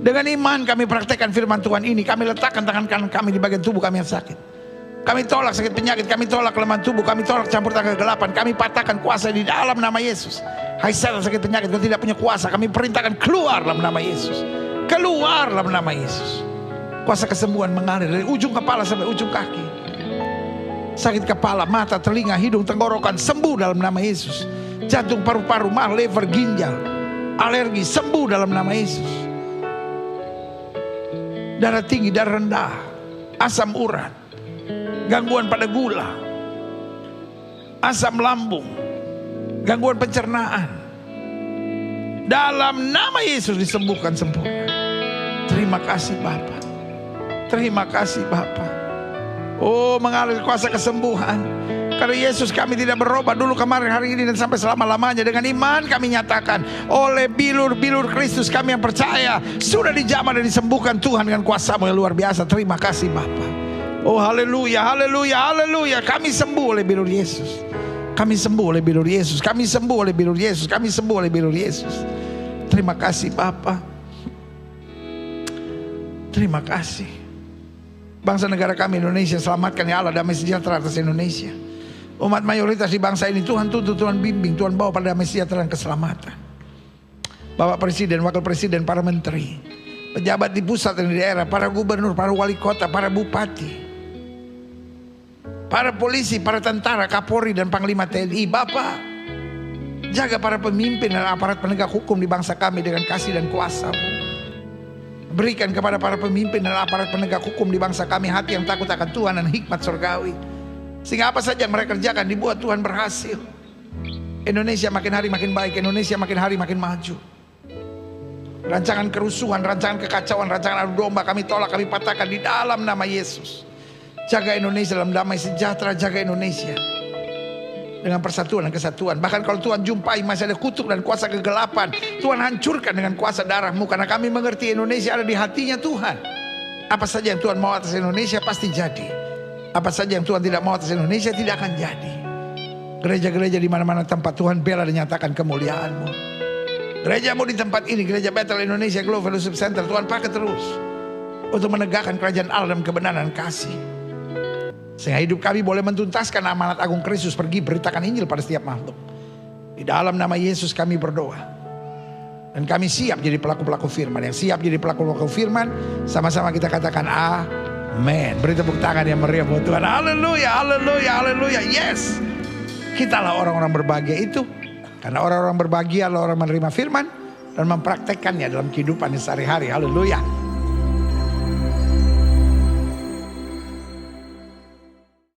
Dengan iman kami praktekkan firman Tuhan ini. Kami letakkan tangan kanan kami di bagian tubuh kami yang sakit. Kami tolak sakit penyakit, kami tolak kelemahan tubuh, kami tolak campur tangan kegelapan, kami patahkan kuasa di dalam nama Yesus. Hai setan sakit penyakit, kau tidak punya kuasa, kami perintahkan keluar dalam nama Yesus. Keluar dalam nama Yesus. Kuasa kesembuhan mengalir dari ujung kepala sampai ujung kaki. Sakit kepala, mata, telinga, hidung, tenggorokan sembuh dalam nama Yesus. Jantung, paru-paru, mah, lever, ginjal, alergi sembuh dalam nama Yesus. Darah tinggi, darah rendah, asam urat, gangguan pada gula, asam lambung, gangguan pencernaan, dalam nama Yesus disembuhkan sempurna. Terima kasih Bapa. Terima kasih Bapa. Oh, mengalir kuasa kesembuhan. Karena Yesus kami tidak berubah dulu, kemarin, hari ini, dan sampai selama-lamanya. Dengan iman kami nyatakan, oleh bilur-bilur Kristus kami yang percaya sudah dijamah dan disembuhkan Tuhan dengan kuasa-Mu yang luar biasa. Terima kasih Bapa. Oh haleluya, haleluya, haleluya. Kami sembuh oleh bilur Yesus. Kami sembuh oleh bilur Yesus. Kami sembuh oleh bilur Yesus. Kami sembuh oleh bilur Yesus. Terima kasih Bapa. Terima kasih. Bangsa negara kami Indonesia, selamatkan ya Allah, damai sejahtera atas Indonesia. Umat mayoritas di bangsa ini Tuhan tuntut, Tuhan bimbing, Tuhan bawa pada damai sejahtera dan keselamatan. Bapak Presiden, Wakil Presiden, para menteri, pejabat di pusat dan di daerah, para gubernur, para wali kota, para bupati, para polisi, para tentara, Kapolri dan Panglima TNI. Bapak, jaga para pemimpin dan aparat penegak hukum di bangsa kami dengan kasih dan kuasa-Mu. Berikan kepada para pemimpin dan aparat penegak hukum di bangsa kami hati yang takut akan Tuhan dan hikmat surgawi. Sehingga apa saja yang mereka kerjakan dibuat Tuhan berhasil. Indonesia makin hari makin baik, Indonesia makin hari makin maju. Rancangan kerusuhan, rancangan kekacauan, rancangan adu domba kami tolak, kami patahkan di dalam nama Yesus. Jaga Indonesia dalam damai sejahtera, jaga Indonesia dengan persatuan dan kesatuan. Bahkan kalau Tuhan jumpai masih ada kutuk dan kuasa kegelapan, Tuhan hancurkan dengan kuasa darah-Mu. Karena kami mengerti Indonesia ada di hatinya Tuhan. Apa saja yang Tuhan mau atas Indonesia pasti jadi. Apa saja yang Tuhan tidak mau atas Indonesia tidak akan jadi. Gereja-gereja di mana-mana tempat Tuhan bela dan nyatakan kemuliaan-Mu. Gereja-Mu di tempat ini, Gereja Bethel Indonesia Global Fellowship Center, Tuhan pakai terus untuk menegakkan kerajaan Allah dalam kebenaran dan kasih. Sehingga hidup kami boleh mentuntaskan amanat agung Kristus, pergi beritakan Injil pada setiap makhluk. Di dalam nama Yesus kami berdoa. Dan kami siap jadi pelaku-pelaku firman. Yang siap jadi pelaku-pelaku firman, sama-sama kita katakan amin. Beri tepuk tangan yang meriah buat Tuhan. Haleluya, haleluya, haleluya. Yes. Kitalah orang-orang berbahagia itu. Karena orang-orang berbahagia adalah orang menerima firman dan mempraktekkannya dalam kehidupan sehari-hari. Haleluya.